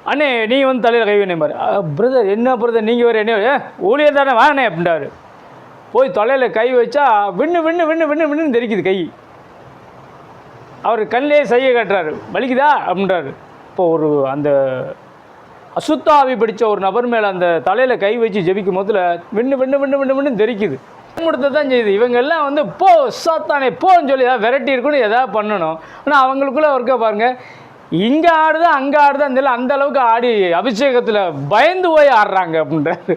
அண்ணே நீங்கள் வந்து தலையில் கை வேணேம்பார். பிரதர் என்ன பிரதர் நீங்கள் வேறு என்ன ஊழியர் தானே வாங்கண்ணே அப்படின்றாரு. போய் தலையில் கை வச்சா விண்ணு விண்ணு விண்ணு விண்ணு விண்ணுன்னு தெரிக்குது கை. அவர் கண்ணிலே செய்ய காட்டுறாரு, வலிக்குதா அப்படின்றாரு. இப்போ ஒரு அந்த அசுத்தாவி பிடிச்ச ஒரு நபர் மேலே அந்த தலையில் கை வச்சு ஜெபிக்கும் போதில் விண்ணு விண்ணு விண்ணு விண்ணு விண்ணு தெரிக்குது. பயமுடுத்த தான் செய்யுது. இவங்கெல்லாம் வந்து போ சாத்தானே போன்னு சொல்லி ஏதாவது வெரைட்டி இருக்குன்னு எதாவது பண்ணணும். ஆனால் அவங்களுக்குள்ளே இருக்க பாருங்கள், இங்கே ஆடுதா அங்கே ஆடுதான் தெரியல, அந்த அளவுக்கு ஆடி அபிஷேகத்தில் பயந்து போய் ஆடுறாங்க அப்படின்றாரு.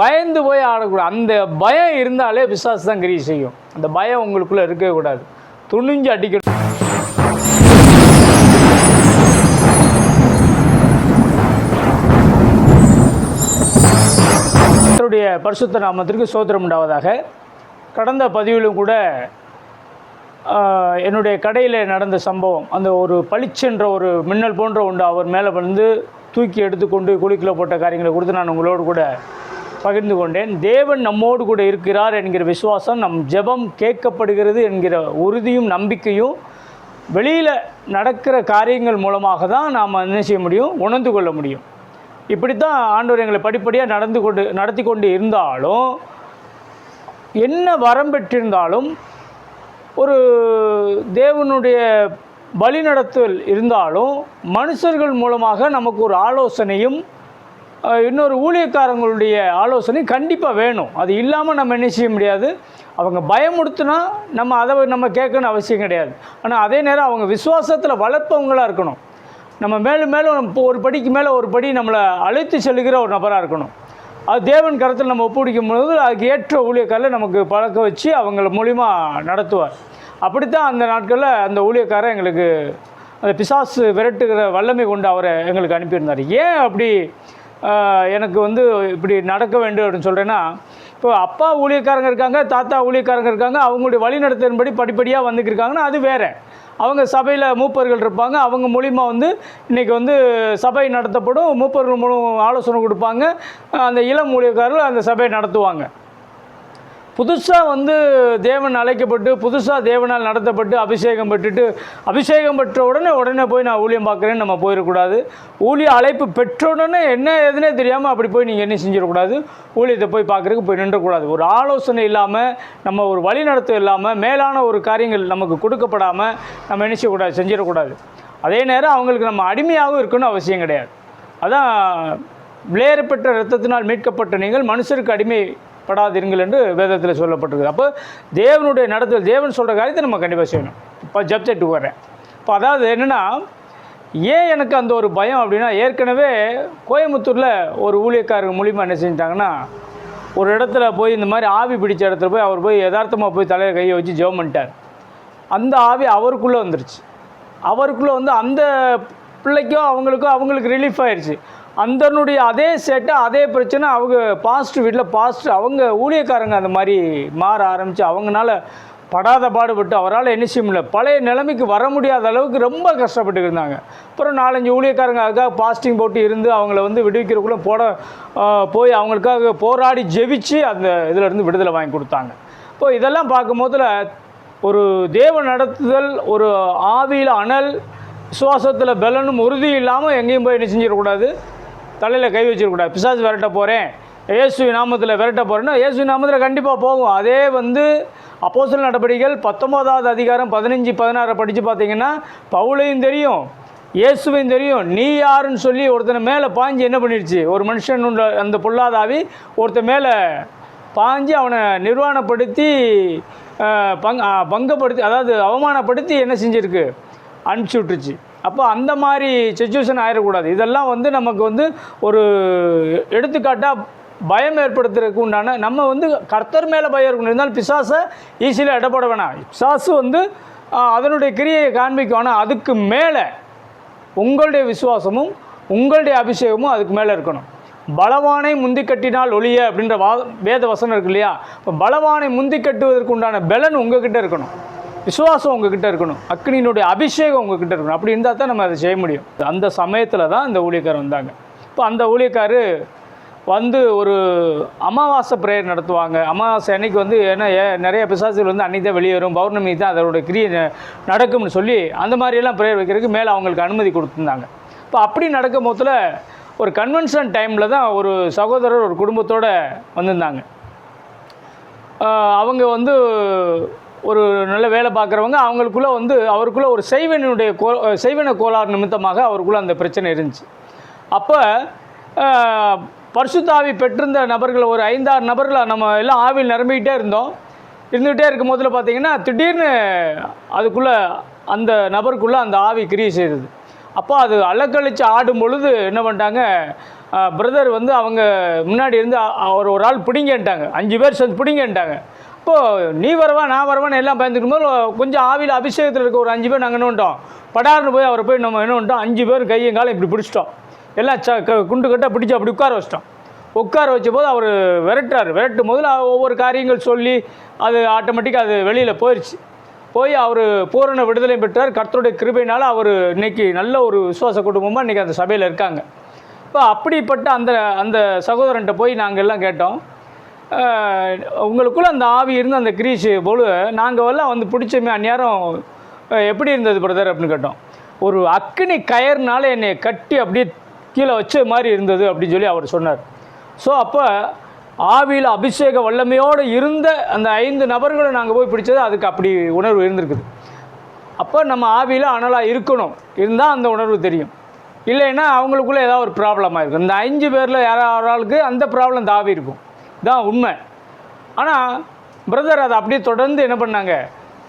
பயந்து போய் ஆடக்கூடாது. அந்த பயம் இருந்தாலே பிசாசு தான் கிரியை செய்யும். அந்த பயம் உங்களுக்குள்ளே இருக்கவே கூடாது. துணிஞ்சு அடிக்கணும். கர்த்தருடைய பரிசுத்த நாமத்திற்கு ஸ்தோத்திரம் உண்டாவதாக. கடந்த பதிவிலும் கூட என்னுடைய கடையில் நடந்த சம்பவம், அந்த ஒரு பளிச்சென்ற ஒரு மின்னல் போன்ற ஒன்று அவர் மேலே வந்து தூக்கி எடுத்துக்கொண்டு குழிக்குள்ள போட்ட காரியங்களை கொடுத்து நான் உங்களோடு கூட பகிர்ந்து கொண்டேன். தேவன் நம்மோடு கூட இருக்கிறார் என்கிற விசுவாசம், நம் ஜெபம் கேட்கப்படுகிறது என்கிற உறுதியும் நம்பிக்கையும் வெளியில் நடக்கிற காரியங்கள் மூலமாக தான் நாம் என்ன செய்ய முடியும், உணர்ந்து கொள்ள முடியும். இப்படித்தான் ஆண்டவர் எங்களை படிப்படியாக நடத்தி கொண்டு இருந்தாலும், என்ன வரம் பெற்றிருந்தாலும், ஒரு தேவனுடைய வழிநடத்தல் இருந்தாலும், மனுஷர்கள் மூலமாக நமக்கு ஒரு ஆலோசனையும் இன்னொரு ஊழியக்காரங்களுடைய ஆலோசனை கண்டிப்பாக வேணும். அது இல்லாமல் நம்ம என்ன செய்ய முடியாது. அவங்க பயமுடுத்தினா நம்ம கேட்கணும்னு அவசியம் கிடையாது. ஆனால் அதே நேரம் அவங்க விசுவாசத்தில் வளர்ப்பவங்களாக இருக்கணும். நம்ம மேலும் மேலும் ஒரு படிக்கு மேலே ஒரு படி நம்மளை அழைத்து செல்லுகிற ஒரு நபராக இருக்கணும். அது தேவன் கருத்தில் நம்ம ஒப்புவிக்கும் பொழுது அதுக்கு ஏற்ற ஊழியக்காரில் நமக்கு பழக்க வச்சு அவங்கள மூலிமா நடத்துவார். அப்படித்தான் அந்த நாட்களில் அந்த ஊழியக்காரர் எங்களுக்கு அந்த பிசாசு விரட்டுகிற வல்லமை கொண்டு அவரை எங்களுக்கு அனுப்பியிருந்தார். ஏன் அப்படி எனக்கு வந்து இப்படி நடக்க வேண்டும் அப்படின்னு சொல்கிறேன்னா, இப்போ அப்பா ஊழியக்காரங்க இருக்காங்க, தாத்தா ஊழியக்காரங்க இருக்காங்க, அவங்களுடைய வழிநடத்தின்படி படிப்படியாக வந்துக்கிருக்காங்கன்னா அது வேறு. அவங்க சபையில் மூப்பர்கள் இருப்பாங்க, அவங்க மூலிமா வந்து இன்றைக்கி வந்து சபை நடத்தப்படும், மூப்பர்கள் மூலம் ஆலோசனை கொடுப்பாங்க, அந்த இளம் ஊழியக்காரர்கள் அந்த சபையை நடத்துவாங்க. புதுசாக வந்து தேவன் அழைக்கப்பட்டு புதுசாக தேவனால் நடத்தப்பட்டு அபிஷேகம் பெற்ற உடனே போய் நான் ஊழியம் பார்க்குறேன்னு நம்ம போயிடக்கூடாது. ஊழிய அழைப்பு பெற்ற உடனே என்ன எதுனே தெரியாமல் அப்படி போய் நீங்கள் என்ன செஞ்சிடக்கூடாது, ஊழியத்தை போய் பார்க்குறதுக்கு போய் நின்றக்கூடாது. ஒரு ஆலோசனை இல்லாமல், நம்ம ஒரு வழிநடத்தம் இல்லாமல், மேலான ஒரு காரியங்கள் நமக்கு கொடுக்கப்படாமல் நம்ம என்ன செய்யக்கூடாது, செஞ்சிடக்கூடாது. அதே நேரம் அவங்களுக்கு நம்ம அடிமையாகவும் இருக்கணும்னு அவசியம் கிடையாது. அதான் விலையேறப்பெற்ற இரத்தத்தினால் மீட்கப்பட்ட நீங்கள் மனுஷருக்கு அடிமைப்படாதீர்கள் என்று வேதத்தில் சொல்லப்பட்டிருக்கு. அப்போ தேவனுடைய நடத்தல், தேவன் சொல்கிற காரியத்தை நம்ம கண்டிப்பாக செய்யணும். இப்போ ஜப்செட்டுக்கு வரேன். இப்போ அதாவது என்னென்னா, ஏன் எனக்கு அந்த ஒரு பயம் அப்படின்னா, ஏற்கனவே கோயம்புத்தூரில் ஒரு ஊழியக்காரங்க மூலிமா என்ன செஞ்சிட்டாங்கன்னா, ஒரு இடத்துல போய் இந்த மாதிரி ஆவி பிடிச்ச இடத்துல போய் அவர் போய் யதார்த்தமாக போய் தலையில் கையை வச்சு ஜெபம் பண்ணிட்டார். அந்த ஆவி அவருக்குள்ளே வந்துருச்சு. அவருக்குள்ளே வந்து அந்த பிள்ளைக்கோ அவங்களுக்கு ரிலீஃப் ஆயிடுச்சு. அந்தனுடைய அதே சேட்டை அதே பிரச்சனை அவங்க பாஸ்டர் வீட்டில் அவங்க ஊழியக்காரங்க அந்த மாதிரி மாற ஆரம்பித்து அவங்களால படாத பாடுபட்டு அவரால் என்ன செய்ய முடியல, பழைய நிலைமைக்கு வர முடியாத அளவுக்கு ரொம்ப கஷ்டப்பட்டு இருந்தாங்க. அப்புறம் 4-5 ஊழியக்காரங்க அதுக்காக பாஸ்டிங் போட்டு இருந்து அவங்கள வந்து விடுவிக்கிறக்குள்ளே போய் அவங்களுக்காக போராடி ஜெபிச்சு அந்த இதிலேருந்து விடுதலை வாங்கி கொடுத்தாங்க. இப்போ இதெல்லாம் பார்க்கும்போதில் ஒரு தேவ நடத்துதல், ஒரு ஆவியில் அனல், விசுவாசத்தில் பலனும் உறுதி இல்லாமல் எங்கேயும் போய் என்ன செஞ்சிடக்கூடாது, தலையில் கை வச்சிடக்கூடாது. பிசாசு விரட்ட போகிறேன், இயேசு நாமத்தில் விரட்ட போகிறேன்னா இயேசு நாமத்தில் கண்டிப்பாக போகும். அதே வந்து அப்போஸ்தலர் நடபடிகள் 19வது அதிகாரம் 15-16 படித்து பார்த்தீங்கன்னா, பவுலையும் தெரியும், இயேசுவையும் தெரியும். நீ யாருன்னு சொல்லி ஒருத்தனை மேலே பாஞ்சு என்ன பண்ணிடுச்சு, ஒரு மனுஷன் அந்த பொல்லாதாவி ஒருத்தன் மேலே பாஞ்சு அவனை நிர்வாணப்படுத்தி பங்கப்படுத்தி, அதாவது அவமானப்படுத்தி என்ன செஞ்சுருக்கு, அனுப்பிச்சி விட்டுருச்சு. அப்போ அந்த மாதிரி சிச்சுவேஷன் ஆகிடக்கூடாது. இதெல்லாம் வந்து நமக்கு வந்து ஒரு எடுத்துக்காட்டாக பயம் ஏற்படுத்துறதுக்கு உண்டான, நம்ம வந்து கர்த்தர் மேலே பயம் இருக்கணும். இருந்தாலும் பிசாசை ஈஸியில் இடப்பட வேணாம். பிசாசு வந்து அதனுடைய கிரியையை காண்பிக்கும். ஆனால் அதுக்கு மேலே உங்களுடைய விசுவாசமும் உங்களுடைய அபிஷேகமும் அதுக்கு மேலே இருக்கணும். பலவானை முந்தி கட்டினால் ஒழிய அப்படின்ற வேத வசனம் இருக்கு இல்லையா. இப்போ பலவானை முந்தி கட்டுவதற்கு உண்டான பலன் உங்ககிட்ட இருக்கணும், விசுவாசம் உங்ககிட்ட இருக்கணும், அக்னியினுடைய அபிஷேகம் உங்ககிட்ட இருக்கணும். அப்படி இருந்தால் தான் நம்ம அதை செய்ய முடியும். அந்த சமயத்தில் தான் இந்த ஊழியக்காரர் வந்தாங்க. இப்போ அந்த ஊழியக்காரர் வந்து ஒரு அமாவாசை ப்ரேயர் நடத்துவாங்க. அமாவாசை அன்னைக்கு வந்து ஏன்னா நிறைய பிசாசுகள் வந்து அன்றைக்கி தான் வெளியேறும், பௌர்ணமி தான் அதோட கிரியை நடக்கும்னு சொல்லி அந்த மாதிரியெல்லாம் ப்ரேயர் வைக்கிறதுக்கு மேலே அவங்களுக்கு அனுமதி கொடுத்துருந்தாங்க. இப்போ அப்படி நடக்கும் போதில் ஒரு கன்வென்ஷன் டைமில் தான் ஒரு சகோதரர் ஒரு குடும்பத்தோடு வந்திருந்தாங்க. அவங்க வந்து ஒரு நல்ல வேலை பார்க்குறவங்க. அவங்களுக்குள்ளே வந்து அவருக்குள்ளே ஒரு செய்வன கோளாறு நிமித்தமாக அவருக்குள்ளே அந்த பிரச்சனை இருந்துச்சு. அப்போ பரிசுத்த ஆவி பெற்றிருந்த நபர்கள் ஒரு 5-6 நபர்களை நம்ம எல்லாம் ஆவியில் நிரம்பிக்கிட்டே இருந்துகிட்டே இருக்கும் போதில் பார்த்திங்கன்னா திடீர்னு அதுக்குள்ளே அந்த நபருக்குள்ளே அந்த ஆவி கிரியை செய்தது. அப்போ அது அலக்கழித்து ஆடும் பொழுது என்ன பண்ணிட்டாங்க, பிரதர் வந்து அவங்க முன்னாடி இருந்து அவர் ஒரு ஆள் பிடிங்கன்ட்டாங்க. 5 பேர் சேர்ந்து பிடிங்கன்ட்டாங்க. இப்போது நீ வரவா நான் வரவான்னு எல்லாம் பயந்துக்கும் போது கொஞ்சம் ஆவியில் அபிஷேகத்தில் இருக்க ஒரு 5 பேர் நாங்கள் என்ன பண்ணிட்டோம், படார்னு போய் அவரை போய் நம்ம என்ன பண்ணிட்டோம், 5 பேர் கையும் காலம் இப்படி பிடிச்சிட்டோம். எல்லாம் குண்டு கட்டாக பிடிச்சி அப்படி உட்கார வச்சிட்டோம். உட்கார வச்ச போது அவர் விரட்டும் போது ஒவ்வொரு காரியங்கள் சொல்லி அது ஆட்டோமேட்டிக்காக அது வெளியில் போய் அவர் பூரண விடுதலை பெற்றார். கர்த்தருடைய கிருபையினால் அவர் இன்றைக்கி நல்ல ஒரு விசுவாச குடும்பமாக இன்றைக்கி அந்த சபையில் இருக்காங்க. இப்போ அப்படிப்பட்ட அந்த சகோதரன்ட்ட போய் நாங்கள் எல்லாம் கேட்டோம், உங்களுக்குள்ளே அந்த ஆவி இருந்து அந்த கிரீஷ் போல் நாங்கள் எல்லாம் வந்து பிடிச்சமே அந்நேரம் எப்படி இருந்தது பிரதர் அப்படின்னு கேட்டோம். ஒரு அக்கினி கயர்னால என்னை கட்டி அப்படியே கீழே வச்ச மாதிரி இருந்தது அப்படின்னு சொல்லி அவர் சொன்னார். ஸோ அப்போ ஆவியில் அபிஷேக வல்லமையோடு இருந்த அந்த 5 நபர்களும் நாங்கள் போய் பிடிச்சது அதுக்கு அப்படி உணர்வு இருந்திருக்குது. அப்போ நம்ம ஆவியில் அனலாக இருக்கணும், இருந்தால் அந்த உணர்வு தெரியும். இல்லைன்னா அவங்களுக்குள்ளே ஏதாவது ஒரு ப்ராப்ளமாக இருக்கும். இந்த 5 பேரில் யாராவது ஆளுக்கு அந்த ப்ராப்ளம் இந்த ஆவி இருக்கும், தான் உண்மை. ஆனால் பிரதர் அதை அப்படியே தொடர்ந்து என்ன பண்ணாங்க,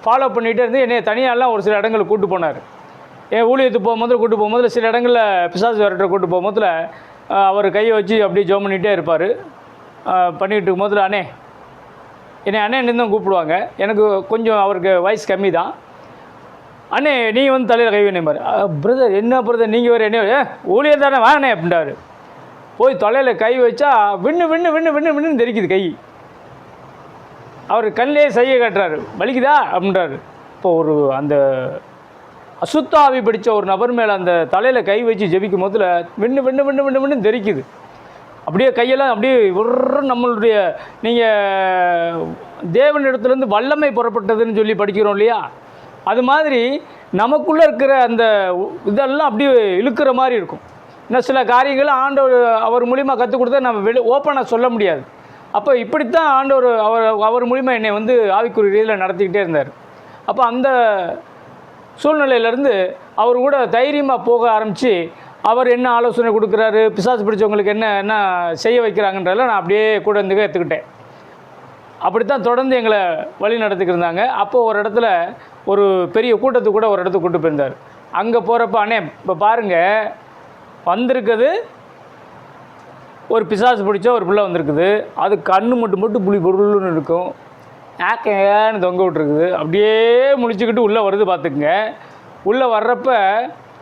ஃபாலோ பண்ணிகிட்டே இருந்து என்னை தனியாலாம் ஒரு சில இடங்களுக்கு கூப்பிட்டு போனார். என் ஊழியத்துக்கு கூப்பிட்டு போகும்போது சில இடங்களில் பிசாசு விரட்ட கூப்பிட்டு போகும்போதில் அவர் கையை வச்சு அப்படியே ஜோம் பண்ணிகிட்டே இருப்பார். பண்ணிகிட்டு இருக்கும்போதில் என்னை தான் கூப்பிடுவாங்க. எனக்கு கொஞ்சம் அவருக்கு வயசு கம்மி தான். அண்ணே நீ வந்து தலையில் கை வேணும்பார். பிரதர் என்ன பிரதர் நீங்கள் வேறு என்ன ஊழியர் தானே வாங்கண்ணே அப்படின்றாரு. போய் தலையில் கை வச்சா விண்ணு தெரிக்குது கை. அவர் கண்ணிலே செய்ய காட்டுறாரு, வலிக்குதா அப்படின்றாரு. இப்போ ஒரு அந்த அசுத்தாவி பிடித்த ஒரு நபர் மேலே அந்த தலையில் கை வச்சு ஜெபிக்கும் போதில் விண்ணு தெரிக்குது. அப்படியே கையெல்லாம் அப்படியே நம்மளுடைய நீங்கள் தேவனிடத்துலேருந்து வல்லமை புறப்பட்டதுன்னு சொல்லி படிக்கிறோம் இல்லையா, அது மாதிரி நமக்குள்ளே இருக்கிற அந்த இதெல்லாம் அப்படியே இழுக்கிற மாதிரி இருக்கும். இன்னும் சில காரியங்கள் ஆண்டவர் அவர் மூலிமா கற்றுக் கொடுத்தா நம்ம ஓப்பனாக சொல்ல முடியாது. அப்போ இப்படித்தான் ஆண்டவர் அவர் மூலிமா என்னை வந்து ஆவிக்குரிய ரீதியில் நடத்திக்கிட்டே இருந்தார். அப்போ அந்த சூழ்நிலையிலேருந்து அவர் கூட தைரியமாக போக ஆரம்பித்து அவர் என்ன ஆலோசனை கொடுக்குறாரு, பிசாசு பிடிச்சவங்களுக்கு என்ன செய்ய வைக்கிறாங்கன்றதில் நான் அப்படியே கூட இருந்து எடுத்துக்கிட்டேன். அப்படித்தான் தொடர்ந்து எங்களை வழி நடத்திக்கிட்டு இருந்தாங்க. அப்போது ஒரு இடத்துல ஒரு பெரிய கூட்டத்துக்கு கூட ஒரு இடத்துக்கு கூட்டு போயிருந்தார். அங்கே போகிறப்ப அண்ணே இப்போ பாருங்கள் வந்திருக்குது ஒரு பிசாசு பிடிச்ச ஒரு பிள்ளை வந்திருக்குது. அது கண்ணு மட்டும் புளி பொருள்னு இருக்கும், ஏன்னு தொங்க விட்டுருக்குது. அப்படியே முடிச்சுக்கிட்டு உள்ளே வருது பார்த்துக்குங்க. உள்ளே வர்றப்ப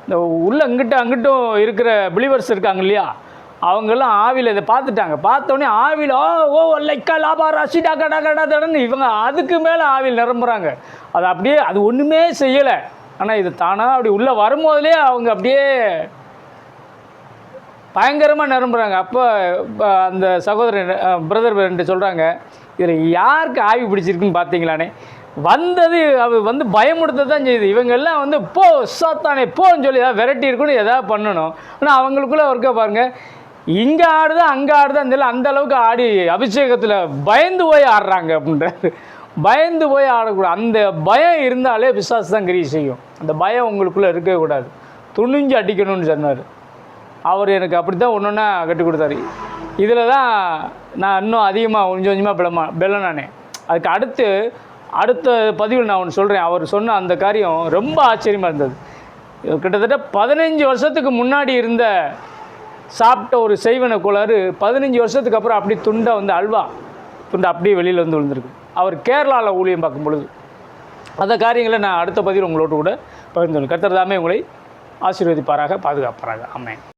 இந்த உள்ளே அங்கிட்டும் இருக்கிற பிலீவர்ஸ் இருக்காங்க இல்லையா, அவங்கெல்லாம் ஆவியில் இதை பார்த்துட்டாங்க. பார்த்தோன்னே ஆவியில் ஓ லைக்கா லாபா ரசிடா கடா கடன்னு இவங்க அதுக்கு மேலே ஆவியில் நிரம்புகிறாங்க. அது அப்படியே அது ஒன்றுமே செய்யலை. ஆனால் இது தானாக அப்படி உள்ளே வரும்போதுலே அவங்க அப்படியே பயங்கரமாக நிரம்புகிறாங்க. அப்போ அந்த சகோதரன் பிரதர் ரெண்டு சொல்கிறாங்க, இதில் யாருக்கு ஆவி பிடிச்சிருக்குன்னு பார்த்தீங்களானே, வந்தது அது வந்து பயமுடுத்த தான் செய்யுது. இவங்கெல்லாம் வந்து போ சாத்தானே போன்னு சொல்லி ஏதாவது வெரைட்டி இருக்குன்னு எதாவது பண்ணணும். ஆனால் அவங்களுக்குள்ளே இருக்க பாருங்கள், இங்கே ஆடுதா அங்கே ஆடுதா அந்த அளவுக்கு ஆடி அபிஷேகத்தில் பயந்து போய் ஆடுறாங்க அப்படின்றாரு. பயந்து போய் ஆடக்கூடாது. அந்த பயம் இருந்தாலே பிசாசு தான் கிரியை செய்யும். அந்த பயம் உங்களுக்குள்ளே இருக்கவே கூடாது. துணிஞ்சு அடிக்கணும்னு சொன்னார். அவர் எனக்கு அப்படி தான் ஒன்று ஒன்றா கற்றுக் கொடுத்தாரு. இதில் தான் நான் இன்னும் அதிகமாக கொஞ்சமாக பெலனானே. அதுக்கு அடுத்த பதிவில் நான் ஒன்று சொல்கிறேன். அவர் சொன்ன அந்த காரியம் ரொம்ப ஆச்சரியமாக இருந்தது. கிட்டத்தட்ட 15 வருஷத்துக்கு முன்னாடி இருந்த சாப்பிட்ட ஒரு செய்வன கோளாறு 15 வருஷத்துக்கு அப்புறம் அப்படி துண்டை வந்து அல்வா துண்டை அப்படியே வெளியில் வந்து விழுந்திருக்கு. அவர் கேரளாவில் ஊழியம் பார்க்கும் பொழுது அந்த காரியங்களை நான் அடுத்த பதிவில் உங்களோடு கூட பகிர்ந்து. கர்த்தர் தாமே உங்களை ஆசீர்வதிப்பாராக, பாதுகாப்பாராக. ஆமென்.